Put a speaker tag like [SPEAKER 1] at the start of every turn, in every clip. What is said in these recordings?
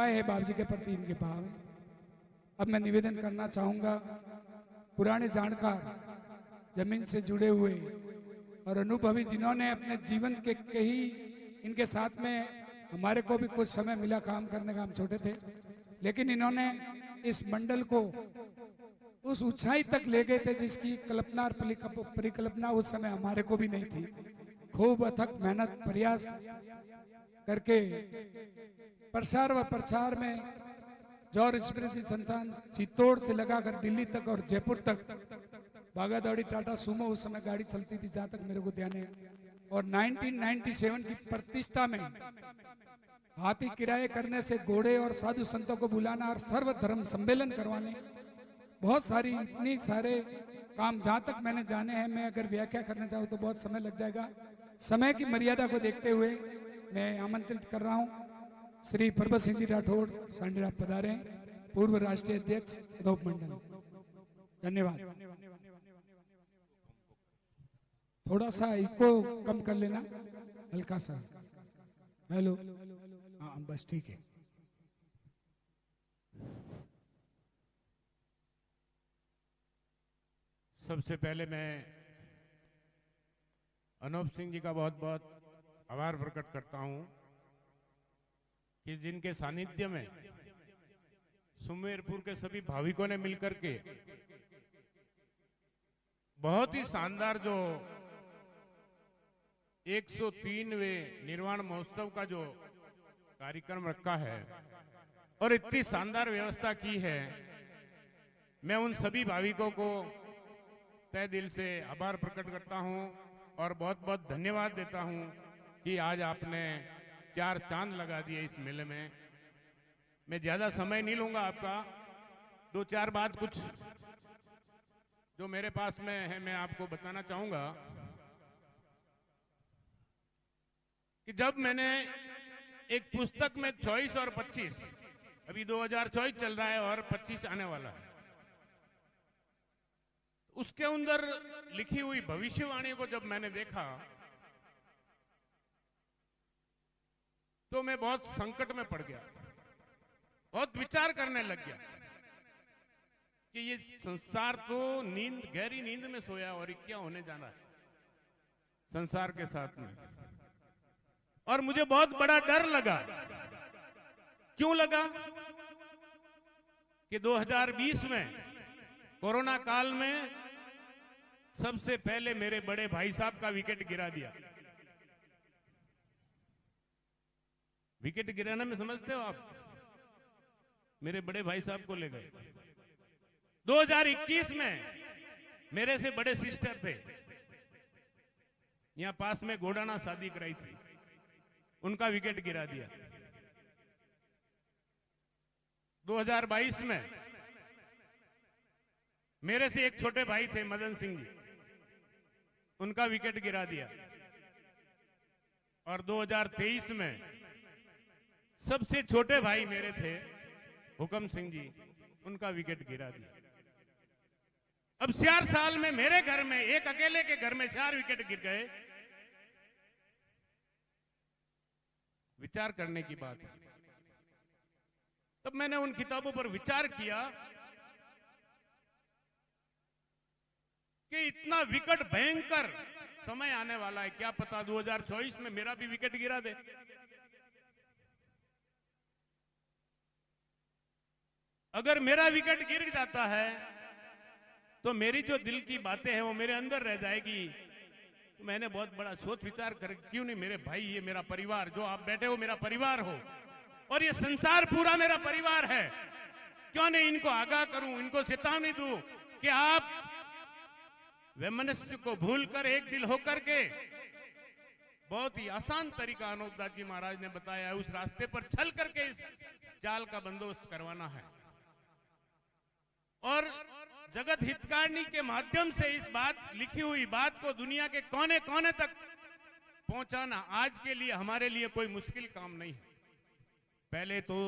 [SPEAKER 1] सेवाएं है बाबू जी के प्रति इनके भाव है। अब मैं निवेदन करना चाहूँगा, पुराने जानकार जमीन से जुड़े हुए और अनुभवी जिन्होंने अपने जीवन के कई इनके साथ में हमारे को भी कुछ समय मिला काम करने का, हम छोटे थे लेकिन इन्होंने इस मंडल को उस ऊंचाई तक ले गए थे जिसकी कल्पना और परिकल्पना उस समय हमारे को भी नहीं थी। खूब अथक मेहनत प्रयास करके प्रसार व प्रचार में जौहर एक्सप्रेस की संतान चित्तौड़ से लगाकर दिल्ली तक और जयपुर तक भागा दौड़ी टाटा सुमो उस समय गाड़ी चलती थी जहां तक मेरे को ध्यान है। और 1997 की प्रतिष्ठा में हाथी किराए करने से घोड़े और साधु संतों को बुलाना और सर्वधर्म सम्मेलन करवाने, बहुत सारी इतनी सारे काम जहां तक मैंने जाने हैं। मैं अगर व्याख्या करना चाहूँ तो बहुत समय लग जाएगा। समय की मर्यादा को देखते हुए मैं आमंत्रित कर रहा हूँ श्री परबत सिंह जी राठौड़ सांडेर, आप पधारे, पूर्व राष्ट्रीय अध्यक्ष अदोप मंडल। धन्यवाद। थोड़ा सा इको कम कर लेना, हल्का सा। हेलो, हाँ बस ठीक है।
[SPEAKER 2] सबसे पहले मैं अनूप सिंह जी का बहुत बहुत आभार प्रकट करता हूं कि जिनके सानिध्य में सुमेरपुर के सभी भाविकों ने मिलकर के बहुत ही शानदार जो 103वें निर्वाण महोत्सव का जो कार्यक्रम रखा है और इतनी शानदार व्यवस्था की है, मैं उन सभी भाविकों को तहे दिल से आभार प्रकट करता हूं और बहुत बहुत धन्यवाद देता हूं कि आज आपने 4 चांद लगा दिए इस मेले में। मैं ज्यादा समय नहीं लूंगा आपका, 2-4 बात कुछ जो मेरे पास में है मैं आपको बताना चाहूंगा कि जब मैंने एक पुस्तक में 24 और 25, अभी 2024 चल रहा है और 25 आने वाला है, उसके अंदर लिखी हुई भविष्यवाणी को जब मैंने देखा तो मैं बहुत संकट में पड़ गया, बहुत विचार करने लग गया कि ये संसार तो नींद, गहरी नींद में सोया और क्या होने जाना है संसार के साथ में। और मुझे बहुत बड़ा डर लगा। क्यों लगा? कि 2020 में कोरोना काल में सबसे पहले मेरे बड़े भाई साहब का विकेट गिरा दिया। विकेट गिराने में समझते हो आप? मेरे बड़े भाई साहब को ले गए। 2021 में मेरे से बड़े सिस्टर थे, यहां पास में घोड़ाना शादी कराई थी, उनका विकेट गिरा दिया। 2022 में मेरे से एक छोटे भाई थे मदन सिंह जी, उनका विकेट गिरा दिया। और 2023 में सबसे छोटे भाई मेरे थे हुकम सिंह जी, उनका विकेट गिरा दिया। अब 4 साल में मेरे घर में, एक अकेले के घर में 4 विकेट गिर गए। विचार करने की बात है। तब मैंने उन किताबों पर विचार किया कि इतना विकट भयंकर समय आने वाला है, क्या पता 2024 में मेरा भी विकेट गिरा दे। अगर मेरा विकेट गिर जाता है तो मेरी जो दिल की बातें हैं वो मेरे अंदर रह जाएगी। तो मैंने बहुत बड़ा सोच विचार कर, क्यों नहीं मेरे भाई, ये मेरा परिवार, जो आप बैठे हो मेरा परिवार हो और ये संसार पूरा मेरा परिवार है, क्यों नहीं इनको आगाह करूं, इनको चेतावनी दूं कि आप वैमनस्य को भूलकर एक दिल होकर के, बहुत ही आसान तरीका अनूपदास जी महाराज ने बताया है, उस रास्ते पर चल करके इस चाल का बंदोबस्त करवाना है और जगत हितकारिणी के माध्यम से इस बात, लिखी हुई बात को दुनिया के कोने कोने तक पहुंचाना आज के लिए हमारे लिए कोई मुश्किल काम नहीं है। पहले तो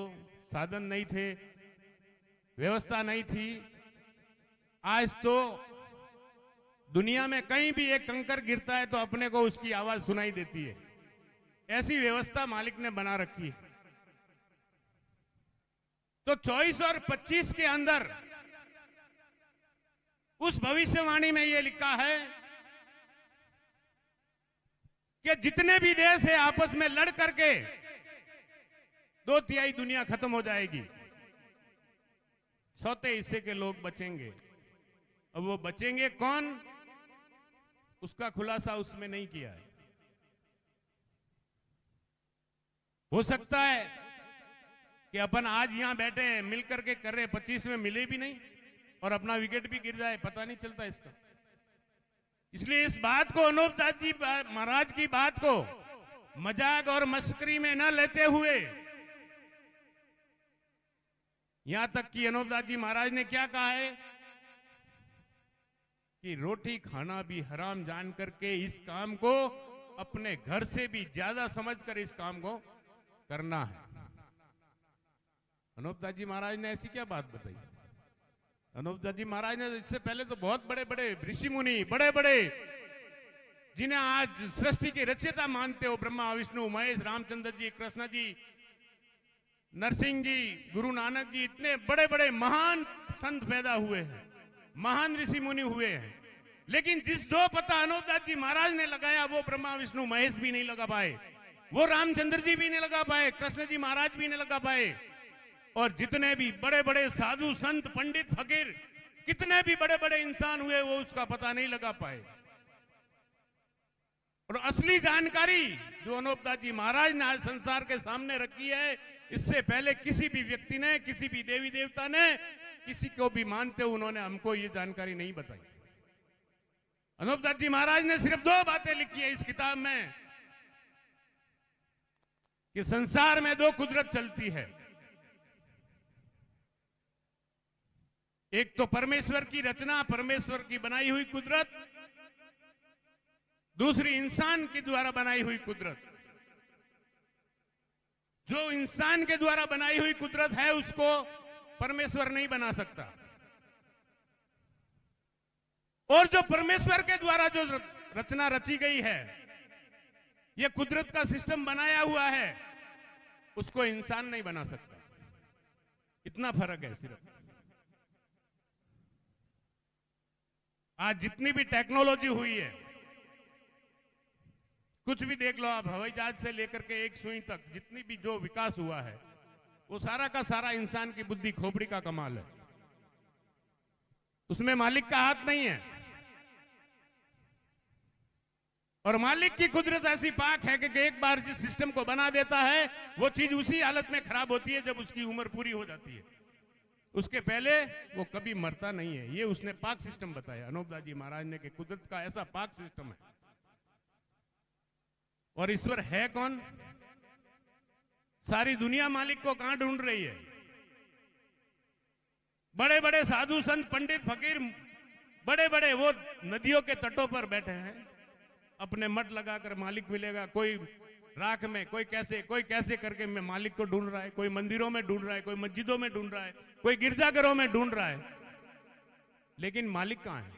[SPEAKER 2] साधन नहीं थे, व्यवस्था नहीं थी, आज तो दुनिया में कहीं भी एक कंकर गिरता है तो अपने को उसकी आवाज सुनाई देती है। ऐसी व्यवस्था मालिक ने बना रखी है। तो 24 और 25 के अंदर उस भविष्यवाणी में यह लिखा है कि जितने भी देश है आपस में लड़ करके 2/3 दुनिया खत्म हो जाएगी, 1/4 हिस्से के लोग बचेंगे। अब वो बचेंगे कौन, उसका खुलासा उसमें नहीं किया है। हो सकता है कि अपन आज यहां बैठे हैं मिलकर के कर रहे, 25 में मिले भी नहीं और अपना विकेट भी गिर जाए, पता नहीं चलता इसका। इसलिए इस बात को, अनूप दास जी महाराज की बात को मजाक और मस्करी में न लेते हुए, यहां तक कि अनूप दास जी महाराज ने क्या कहा है कि रोटी खाना भी हराम जान करके इस काम को अपने घर से भी ज्यादा समझकर इस काम को करना है। अनूप दास जी महाराज ने ऐसी क्या बात बताई? अनूप दास जी महाराज ने इससे पहले तो बहुत बड़े बड़े ऋषि मुनि, बड़े बड़े जिन्हें आज सृष्टि के रचयिता मानते हो, ब्रह्मा विष्णु महेश, रामचंद्र जी, कृष्ण जी, नरसिंह जी, गुरु नानक जी, इतने बड़े बड़े महान संत पैदा हुए हैं, महान ऋषि मुनि हुए हैं, लेकिन जिस दो पता अनूप दास जी महाराज ने लगाया वो ब्रह्मा विष्णु महेश भी नहीं लगा पाए, वो रामचंद्र जी भी नहीं लगा पाए, कृष्ण जी महाराज भी नहीं लगा पाए, और जितने भी बड़े बड़े साधु संत पंडित फकीर कितने भी बड़े बड़े इंसान हुए वो उसका पता नहीं लगा पाए। और असली जानकारी जो अनूप दास जी महाराज ने आज संसार के सामने रखी है, इससे पहले किसी भी व्यक्ति ने, किसी भी देवी देवता ने, किसी को भी मानते हुए उन्होंने हमको ये जानकारी नहीं बताई। अनूप दास जी महाराज ने सिर्फ 2 बातें लिखी है इस किताब में कि संसार में 2 कुदरत चलती है, एक तो परमेश्वर की रचना, परमेश्वर की बनाई हुई कुदरत, दूसरी इंसान के द्वारा बनाई हुई कुदरत। जो इंसान के द्वारा बनाई हुई कुदरत है उसको परमेश्वर नहीं बना सकता, और जो परमेश्वर के द्वारा जो रचना रची गई है, यह कुदरत का सिस्टम बनाया हुआ है, उसको इंसान नहीं बना सकता। इतना फर्क है सिर्फ। आज जितनी भी टेक्नोलॉजी हुई है, कुछ भी देख लो आप, हवाई जहाज से लेकर के एक सुई तक जितनी भी जो विकास हुआ है, वो सारा का सारा इंसान की बुद्धि खोपड़ी का कमाल है, उसमें मालिक का हाथ नहीं है। और मालिक की कुदरत ऐसी पाक है कि एक बार जिस सिस्टम को बना देता है वो चीज उसी हालत में खराब होती है जब उसकी उम्र पूरी हो जाती है, उसके पहले वो कभी मरता नहीं है। ये उसने पाक सिस्टम बताया अनूप दास जी महाराज ने कि कुदरत का ऐसा पाक सिस्टम है। और ईश्वर है कौन? सारी दुनिया मालिक को कहां ढूंढ रही है? बड़े बड़े साधु संत पंडित फकीर बड़े बड़े वो नदियों के तटों पर बैठे हैं, अपने मठ लगाकर मालिक मिलेगा, कोई राख में, कोई कैसे करके में मालिक को ढूंढ रहा है, कोई मंदिरों में ढूंढ रहा है, कोई मस्जिदों में ढूंढ रहा है, कोई गिरजाघरों में ढूंढ रहा है, लेकिन मालिक कहां है?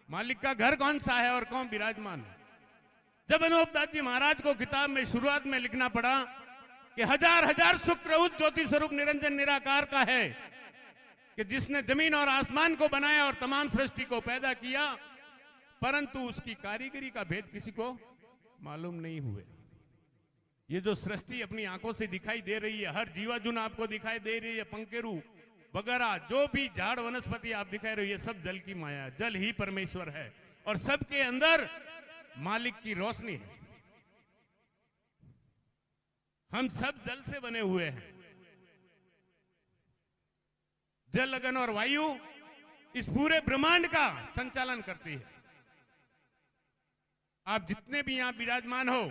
[SPEAKER 2] मालिक का घर कौन सा है और कौन विराजमान है? जब अनूप दास जी महाराज को किताब में शुरुआत में लिखना पड़ा कि हजार हजार शुक्र उस ज्योति स्वरूप निरंजन निराकार का है कि जिसने जमीन और आसमान को बनाया और तमाम सृष्टि को पैदा किया, परंतु उसकी कारीगरी का भेद किसी को मालूम नहीं हुए। ये जो सृष्टि अपनी आंखों से दिखाई दे रही है, हर जीवाजुन आपको दिखाई दे रही है, पंकेरु वगैरह जो भी झाड़ वनस्पति आप दिखाई रही है, सब जल की माया, जल ही परमेश्वर है और सबके अंदर मालिक की रोशनी है। हम सब जल से बने हुए हैं। जल, अग्नि और वायु इस पूरे ब्रह्मांड का संचालन करती है। आप जितने भी यहां विराजमान हो,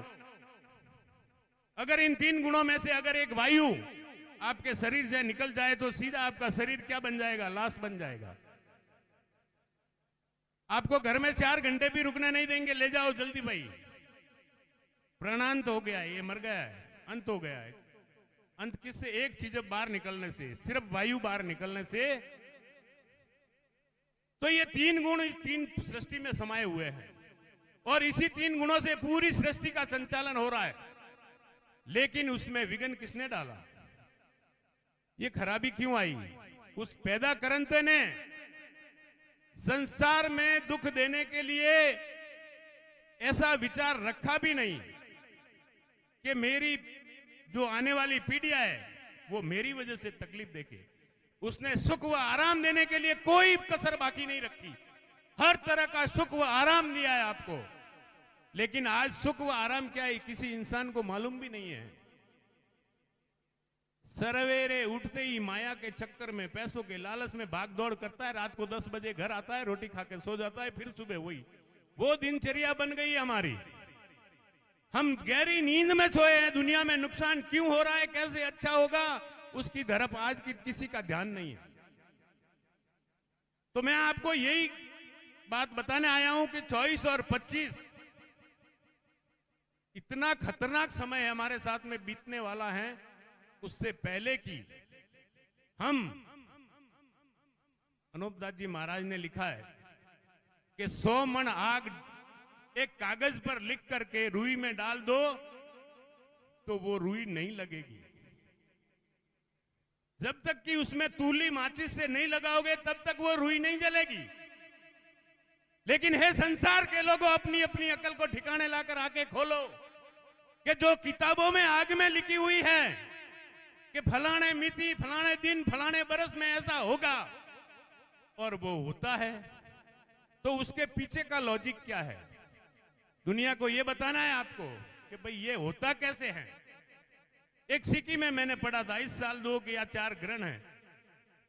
[SPEAKER 2] अगर इन 3 गुणों में से अगर एक वायु आपके शरीर से निकल जाए तो सीधा आपका शरीर क्या बन जाएगा? लाश बन जाएगा। आपको घर में 4 घंटे भी रुकने नहीं देंगे, ले जाओ जल्दी भाई, प्राणांत हो गया है, ये मर गया है, अंत हो गया है। अंत किससे? एक चीज बाहर निकलने से, सिर्फ वायु बाहर निकलने से। तो ये 3 गुण इस 3 सृष्टि में समाये हुए हैं और इसी 3 गुणों से पूरी सृष्टि का संचालन हो रहा है। लेकिन उसमें विघ्न किसने डाला? ये खराबी क्यों आई? उस पैदा करंते ने संसार में दुख देने के लिए ऐसा विचार रखा भी नहीं कि मेरी जो आने वाली पीढ़ियां है वो मेरी वजह से तकलीफ देखे। उसने सुख व आराम देने के लिए कोई कसर बाकी नहीं रखी, हर तरह का सुख व आराम दिया है आपको। लेकिन आज सुख व आराम क्या है किसी इंसान को मालूम भी नहीं है। सवेरे उठते ही माया के चक्कर में, पैसों के लालच में भाग दौड़ करता है, रात को 10 बजे घर आता है, रोटी खा के सो जाता है, फिर सुबह वही वो दिनचर्या बन गई है हमारी। हम गहरी नींद में सोए हैं, दुनिया में नुकसान क्यों हो रहा है, कैसे अच्छा होगा, उसकी तरफ आज की किसी का ध्यान नहीं है। तो मैं आपको यही बात बताने आया हूं कि 24 और 25 इतना खतरनाक समय हमारे साथ में बीतने वाला है। उससे पहले की हम, अनूप दास जी महाराज ने लिखा है कि 100 मन आग एक कागज पर लिख करके रुई में डाल दो तो वो रुई नहीं लगेगी। जब तक कि उसमें तूली माचिस से नहीं लगाओगे तब तक वो रुई नहीं जलेगी। लेकिन हे संसार के लोगों, अपनी अपनी अकल को ठिकाने लाकर आके खोलो कि जो किताबों में आग में लिखी हुई है कि फलाने मिति, फलाने दिन, फलाने बरस में ऐसा होगा, और वो होता है, तो उसके पीछे का लॉजिक क्या है? दुनिया को ये बताना है आपको कि भाई ये होता कैसे है। एक सिक्की में मैंने पढ़ा था, इस साल 2 या 4 ग्रहण है,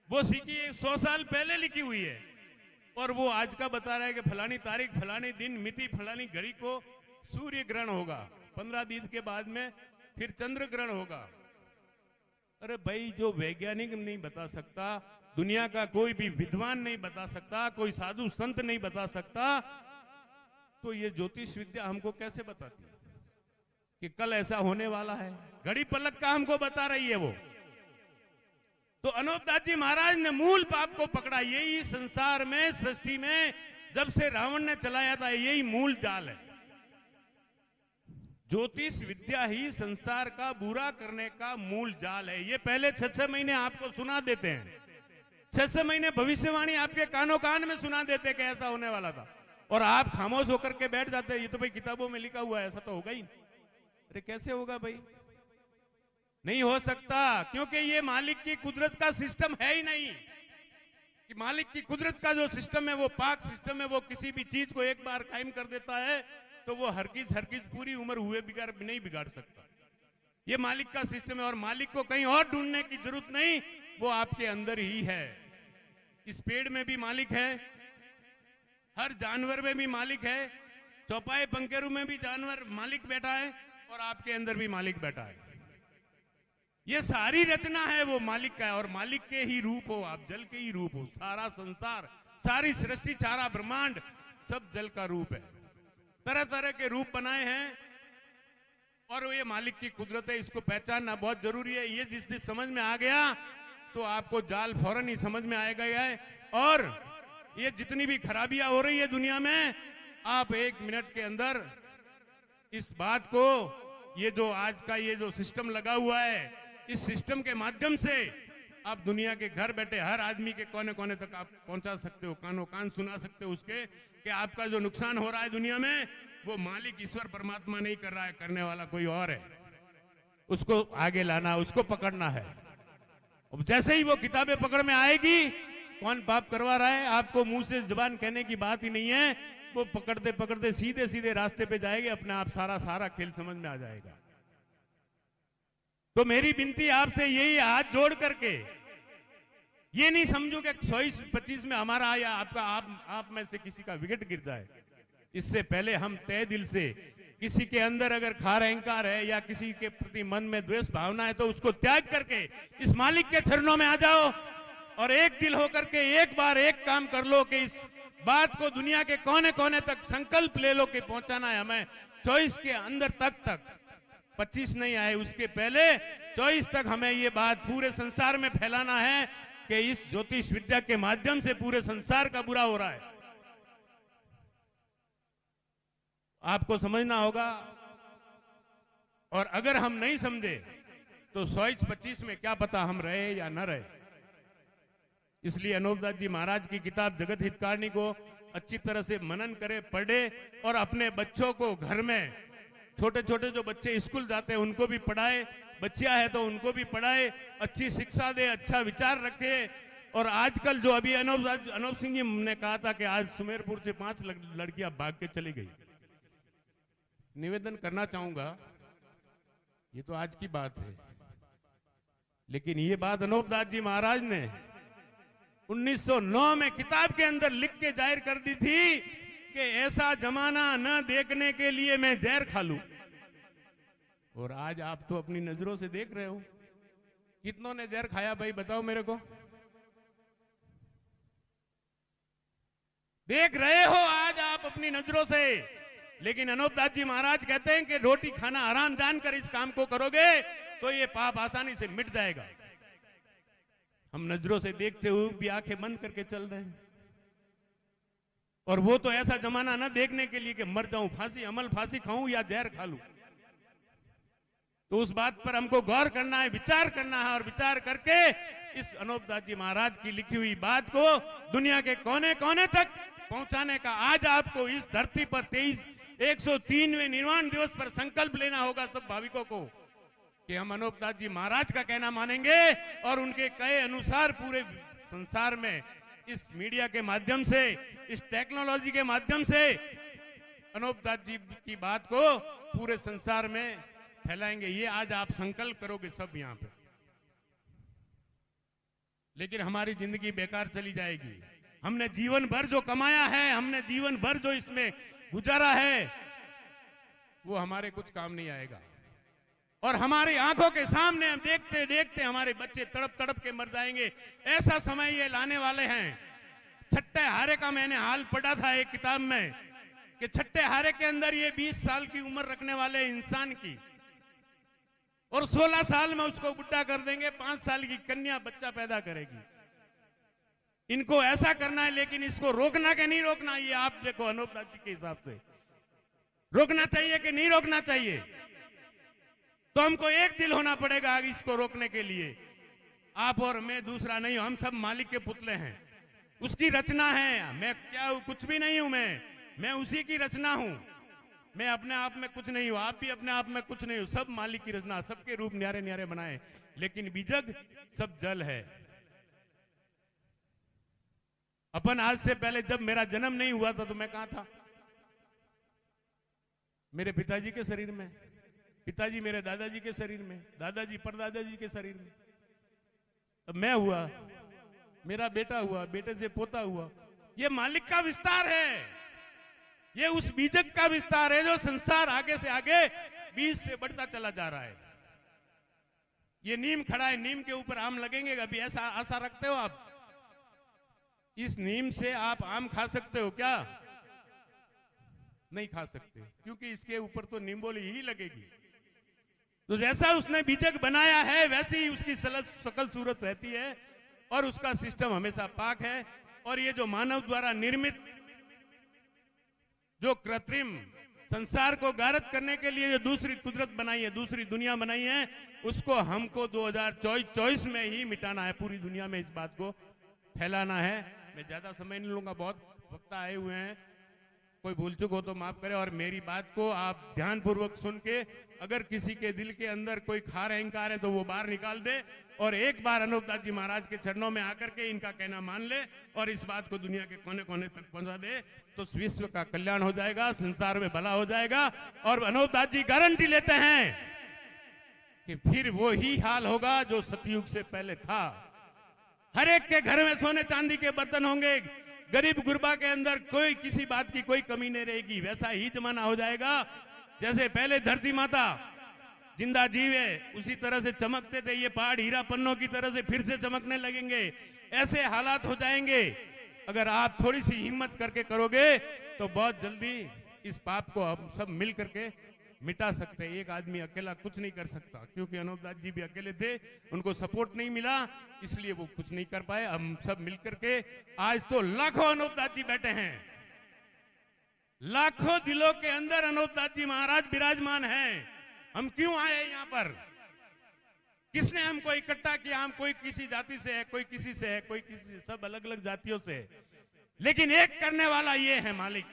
[SPEAKER 2] वो सिक्की 100 साल पहले लिखी हुई है और वो आज का बता रहा है कि फलानी तारीख, फलानी दिन, मिति, फलानी घड़ी को सूर्य ग्रहण होगा, 15 दिन के बाद में फिर चंद्र ग्रहण होगा। अरे भाई, जो वैज्ञानिक नहीं बता सकता, दुनिया का कोई भी विद्वान नहीं बता सकता, कोई साधु संत नहीं बता सकता, तो ये ज्योतिष विद्या हमको कैसे बताती है कि कल ऐसा होने वाला है? घड़ी पलक का हमको बता रही है वो। तो अनूप दास जी महाराज ने मूल पाप को पकड़ा। यही संसार में, सृष्टि में जब से रावण ने चलाया था, यही मूल जाल है। ज्योतिष विद्या ही संसार का बुरा करने का मूल जाल है। ये पहले 6-6 महीने आपको सुना देते हैं, 6-6 महीने भविष्यवाणी आपके कानों कान में सुना देते कि ऐसा होने वाला था, और आप खामोश होकर के बैठ जाते हैं, ये तो भाई किताबों में लिखा हुआ है, ऐसा तो होगा ही। अरे कैसे होगा भाई? नहीं हो सकता, क्योंकि ये मालिक की कुदरत का सिस्टम है ही नहीं। कि मालिक की कुदरत का जो सिस्टम है वो पाक सिस्टम है, वो किसी भी चीज को एक बार कायम कर देता है तो वो हरगिज पूरी उम्र हुए बिगाड़ नहीं बिगाड़ सकता। ये मालिक का सिस्टम है और मालिक को कहीं और ढूंढने की जरूरत नहीं, वो आपके अंदर ही है। इस पेड़ में भी मालिक है, हर जानवर में भी मालिक है, चौपाए पंखेरु में भी जानवर मालिक बैठा है और आपके अंदर भी मालिक बैठा है। ये सारी रचना है वो मालिक का है, और मालिक के ही रूप हो आप, जल के ही रूप हो। सारा संसार, सारी सृष्टि, सारा ब्रह्मांड सब जल का रूप है। तरह तरह के रूप बनाए हैं और ये मालिक की कुदरत है, इसको पहचानना बहुत जरूरी है। ये जिस दिन समझ में आ गया तो आपको जाल फौरन ही समझ में आएगा है। और ये जितनी भी खराबियां हो रही है दुनिया में, आप 1 मिनट के अंदर इस बात को, ये जो आज का ये जो सिस्टम लगा हुआ है, इस सिस्टम के माध्यम से आप दुनिया के घर बैठे हर आदमी के कोने कोने तक आप पहुंचा सकते हो, कानों कान सुना सकते हो उसके कि आपका जो नुकसान हो रहा है दुनिया में, वो मालिक ईश्वर परमात्मा नहीं कर रहा है, करने वाला कोई और है। उसको आगे लाना, उसको पकड़ना है। अब जैसे ही वो किताबें पकड़ में आएगी, कौन पाप करवा रहा है, आपको मुंह से जुबान कहने की बात ही नहीं है, वो पकड़ते पकड़ते सीधे सीधे रास्ते पे जाएंगे, अपने आप सारा खेल समझ में आ जाएगा। तो मेरी विनती आपसे यही, हाथ जोड़ करके ये नहीं समझो कि 24-25 में हमारा या आपका आप में से किसी का विकेट गिर जाए। इससे पहले हम तय दिल से, किसी के अंदर अगर खार अहंकार है या किसी के प्रति मन में द्वेष भावना है तो उसको त्याग करके इस मालिक के चरणों में आ जाओ और एक दिल होकर के एक बार एक काम कर लो कि इस बात को दुनिया के कोने कोने तक संकल्प ले लो कि पहुंचाना है हमें 24 के अंदर तक 25 नहीं आए उसके पहले 24 तक हमें ये बात पूरे संसार में फैलाना है कि इस ज्योतिष विद्या के माध्यम से पूरे संसार का बुरा हो रहा है। आपको समझना होगा, और अगर हम नहीं समझे तो 125 में क्या पता हम रहे या न रहे। इसलिए अनूपदास जी महाराज की किताब जगत हितकारिणी को अच्छी तरह से मनन करे, पढ़े और अपने बच्चों को घर में, छोटे छोटे जो बच्चे स्कूल जाते हैं उनको भी पढ़ाए, बच्चियां है तो उनको भी पढ़ाए, अच्छी शिक्षा दे, अच्छा विचार रखे। और आजकल जो अभी अनूप सिंह जी ने कहा था कि आज सुमेरपुर से 5 लड़कियां भाग के चली गई। निवेदन करना चाहूंगा, ये तो आज की बात है, लेकिन ये बात अनूपदास जी महाराज ने 1909 में किताब के अंदर लिख के जाहिर कर दी थी कि ऐसा जमाना न देखने के लिए मैं जहर खा लूं। और आज आप तो अपनी नजरों से देख रहे हो, कितनों ने जहर खाया भाई बताओ मेरे को। देख रहे हो आज आप अपनी नजरों से। लेकिन अनूपदास जी महाराज कहते हैं कि रोटी खाना हराम जानकर इस काम को करोगे तो ये पाप आसानी से मिट जाएगा। हम नजरों से देखते हुए भी आंखें बंद करके चल रहे हैं। और वो तो ऐसा जमाना ना देखने के लिए कि मर जाऊं, फांसी खाऊं या जहर खा लूं। तो उस बात पर हमको गौर करना है, विचार करना है, और विचार करके इस अनूपदास जी महाराज की लिखी हुई बात को दुनिया के कोने कोने तक पहुंचाने का आज आपको इस धरती पर 103वें निर्वाण दिवस पर संकल्प लेना होगा सब भाविकों को कि हम अनूपदास जी महाराज का कहना मानेंगे और उनके कहे अनुसार पूरे संसार में इस मीडिया के माध्यम से, इस टेक्नोलॉजी के माध्यम से अनूपदास जी की बात को पूरे संसार में फैलाएंगे। ये आज आप संकल्प करोगे सब यहां पे। लेकिन हमारी जिंदगी बेकार चली जाएगी। हमने जीवन भर जो कमाया है, हमने जीवन भर जो इसमें गुजारा है, वो हमारे कुछ काम नहीं आएगा। और हमारी आंखों के सामने हम देखते देखते हमारे बच्चे तड़प तड़प के मर जाएंगे। ऐसा समय ये लाने वाले हैं। छठे हारे का मैंने हाल पढ़ा था एक किताब में कि छठे हारे के अंदर ये 20 साल की उम्र रखने वाले इंसान की, और 16 साल में उसको बुढ़ा कर देंगे, 5 साल की कन्या बच्चा पैदा करेगी। इनको ऐसा करना है, लेकिन इसको रोकना कि नहीं रोकना, ये आप देखो अनूपदास जी के हिसाब से रोकना चाहिए कि नहीं रोकना चाहिए। तो हमको एक दिल होना पड़ेगा इसको रोकने के लिए। आप और मैं दूसरा नहीं, हम सब मालिक के पुतले हैं, उसकी रचना है। मैं क्या हूं? कुछ भी नहीं हूं। मैं उसी की रचना हूं। मैं अपने आप में कुछ नहीं हूं, आप भी अपने आप में कुछ नहीं हो। सब मालिक की रचना, सबके रूप न्यारे न्यारे बनाए, लेकिन बीजक सब जल है। अपन आज से पहले जब मेरा जन्म नहीं हुआ था तो मैं कहां था? मेरे पिताजी के शरीर में, पिताजी मेरे दादाजी के शरीर में, दादाजी परदादाजी के शरीर में। अब मैं हुआ, मेरा बेटा हुआ, बेटे से पोता हुआ। ये मालिक का विस्तार है, ये उस बीजक का विस्तार है जो संसार आगे से आगे बीज से बढ़ता चला जा रहा है। ये नीम खड़ा है, नीम के ऊपर आम लगेंगे, अभी ऐसा आशा रखते हो आप? इस नीम से आप आम खा सकते हो क्या? नहीं खा सकते, क्योंकि इसके ऊपर तो नींबोली ही लगेगी। तो जैसा उसने बीजक बनाया है वैसे ही उसकी सकल सूरत रहती है, और उसका सिस्टम हमेशा पाक है। और ये जो मानव द्वारा निर्मित जो कृत्रिम संसार को गारत करने के लिए जो दूसरी कुदरत बनाई है, दूसरी दुनिया बनाई है, उसको हमको 2024 में ही मिटाना है। पूरी दुनिया में इस बात को फैलाना है। मैं ज्यादा समय नहीं लूंगा, बहुत वक्ता आए हुए हैं, कोई भूल चूक हो तो माफ करें। और मेरी बात को आप ध्यानपूर्वक सुन के, अगर किसी के दिल के अंदर कोई खार अहंकार है तो वो बाहर निकाल दे, और एक बार अनूपदास जी महाराज के चरणों में आकर के इनका कहना मान ले और इस बात को दुनिया के कोने कोने तक पहुंचा दे, तो विश्व का कल्याण हो जाएगा, संसार में भला हो जाएगा। और अनूपदास जी गारंटी लेते हैं कि फिर वो ही हाल होगा जो सतयुग से पहले था। हर एक के घर में सोने चांदी के बर्तन होंगे, गरीब गुरबा के अंदर कोई किसी बात की कोई कमी नहीं रहेगी। वैसा ही जमाना हो जाएगा जैसे पहले धरती माता जिंदा जीवे उसी तरह से चमकते थे, ये पहाड़ हीरा पन्नों की तरह से फिर से चमकने लगेंगे। ऐसे हालात हो जाएंगे। अगर आप थोड़ी सी हिम्मत करके करोगे तो बहुत जल्दी इस पाप को हम सब मिल करके मिटा सकते हैं। एक आदमी अकेला कुछ नहीं कर सकता, क्योंकि अनूपदास जी भी अकेले थे, उनको सपोर्ट नहीं मिला, इसलिए वो कुछ नहीं कर पाए। हम सब मिलकर के आज तो लाखों अनूपदास जी बैठे हैं, लाखों दिलों के अंदर अनूपदास जी महाराज विराजमान हैं। हम क्यों आए यहाँ पर? किसने हमको इकट्ठा किया? हम कोई किसी जाति से है, कोई किसी से है, कोई किसी से, सब अलग अलग जातियों से है, लेकिन एक करने वाला ये है मालिक।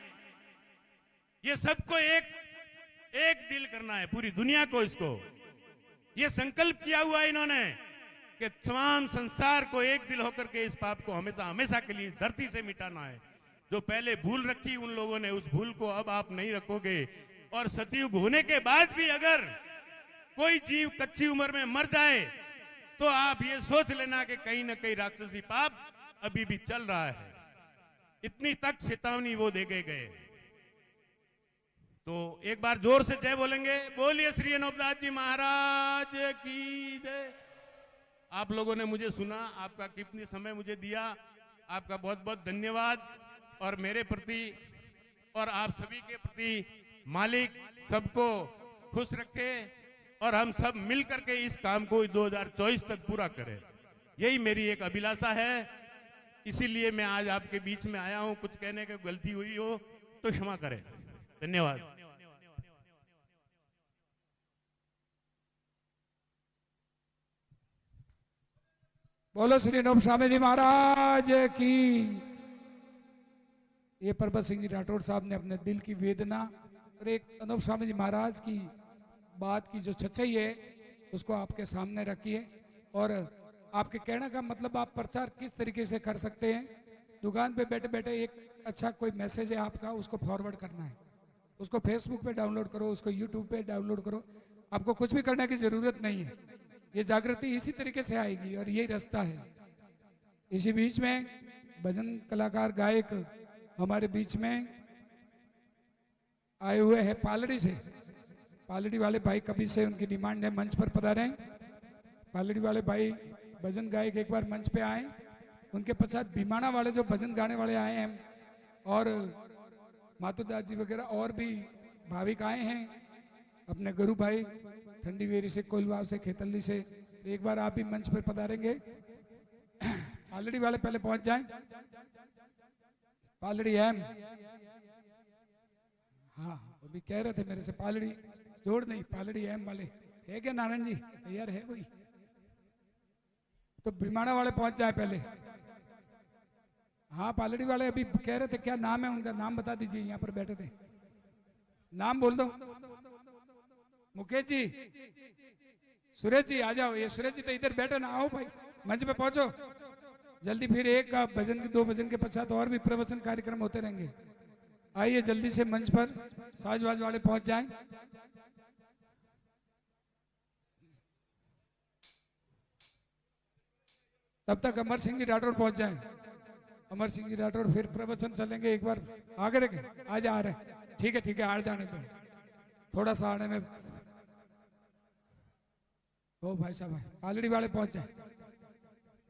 [SPEAKER 2] ये सबको एक दिल करना है, पूरी दुनिया को। इसको ये संकल्प किया हुआ है इन्होंने कि तमाम संसार को एक दिल होकर के इस पाप को हमेशा हमेशा के लिए धरती से मिटाना है। जो पहले भूल रखी उन लोगों ने, उस भूल को अब आप नहीं रखोगे। और सतयुग होने के बाद भी अगर कोई जीव कच्ची उम्र में मर जाए तो आप ये सोच लेना कि कहीं ना कहीं राक्षसी पाप अभी भी चल रहा है। इतनी तक चेतावनी वो दे गए। तो एक बार जोर से जय बोलेंगे। बोलिए श्री अनूपदास जी महाराज की जय। आप लोगों ने मुझे सुना, आपका कितनी समय मुझे दिया, आपका बहुत बहुत धन्यवाद। और मेरे प्रति और आप सभी के प्रति मालिक सबको खुश रखे और हम सब मिलकर के इस काम को 2024 तक पूरा करें, यही मेरी एक अभिलाषा है। इसीलिए मैं आज आपके बीच में आया हूं। कुछ कहने की गलती हुई हो तो क्षमा करें। धन्यवाद।
[SPEAKER 1] बोलो श्री अनूप स्वामी जी महाराज की। ये परबत सिंह जी राठौड़ साहब ने अपने दिल की वेदना और एक अनूप स्वामी जी महाराज की बात की जो सच्चाई है उसको आपके सामने रखी है। और आपके कहने का मतलब आप प्रचार किस तरीके से कर सकते हैं। दुकान पे बैठे बैठे एक अच्छा कोई मैसेज है आपका, उसको फॉरवर्ड करना है, उसको फेसबुक पे डाउनलोड करो, उसको यूट्यूब पे डाउनलोड करो। आपको कुछ भी करने की जरूरत नहीं है। ये जागृति इसी तरीके से आएगी और यही रास्ता है। इसी बीच में भजन कलाकार गायक हमारे बीच में आए हुए हैं पालड़ी से। पालड़ी वाले भाई कभी से उनकी डिमांड है मंच पर पधारें। पालड़ी वाले भाई भजन गायक एक बार मंच पे आए। उनके पश्चात भीमाणा वाले जो भजन गाने वाले आए हैं और मातुदास जी वगैरह और भी भाविक आए हैं, अपने गुरु भाई ठंडी वेरी से, कोलवाव से, खेतल्ली से। तो एक बार आप भी मंच पर पधारेंगे। पालड़ी वाले पहले पहुंच जाएं। पालड़ी एम, हाँ अभी कह रहे थे मेरे से पालड़ी जोड़ नहीं, पालड़ी एम वाले है क्या नारायण जी? तैयार है कोई? तो भीमाणा वाले पहुंच जाए पहले। हाँ पालड़ी वाले अभी कह रहे थे, क्या नाम है उनका? नाम बता दीजिए, यहाँ पर बैठे थे, नाम बोल दो। मुकेश जी, सुरेश जी आ जाओ। ये सुरेश जी तो इधर बैठे ना, आओ भाई मंच पे पहुंचो जल्दी। फिर एक भजन के, दो भजन के पश्चात और भी प्रवचन कार्यक्रम होते रहेंगे। आइए जल्दी से मंच पर साजबाज वाले पहुंच जाएं। तब तक अमर सिंह जी राठौड़ पहुंच जाएं। अमर सिंह जी राठौड़ फिर प्रवचन चलेंगे। एक बार आगे रखे, आज आ रहे, ठीक है आ जाने दो, थोड़ा सा आने में। ओ भाई साहब, पालड़ी वाले पहुंच जाए।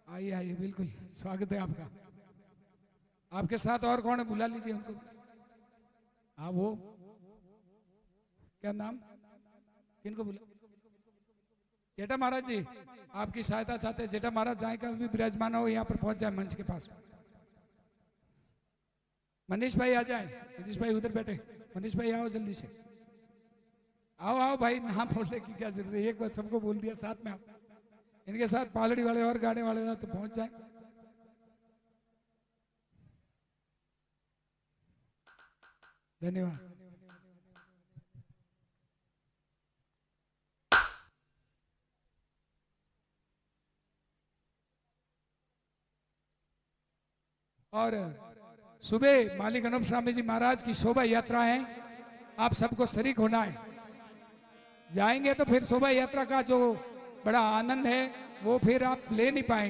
[SPEAKER 1] आइए बिल्कुल स्वागत है आपका। आपके साथ और कौन है? बुला लीजिए उनको। हाँ वो क्या नाम, किनको बुला? जेठा महाराज जी आपकी सहायता चाहते हैं। जेठा महाराज जाए का भी विराजमान हो, यहाँ पर पहुंच जाए मंच के पास। मनीष भाई आ जाए। मनीष भाई उधर बैठे। मनीष भाई आओ जल्दी से, आओ भाई। नाम बोलने की क्या जरूरत है, एक बार सबको बोल दिया साथ में। आप इनके साथ पालड़ी वाले और गाने वाले तो पहुंच जाए। धन्यवाद। और सुबह मालिक अनूप स्वामी जी महाराज की शोभा यात्रा है, आप सबको शरीक होना है। जाएंगे तो फिर शोभा यात्रा का जो बड़ा आनंद है वो फिर आप ले नहीं पाएंगे।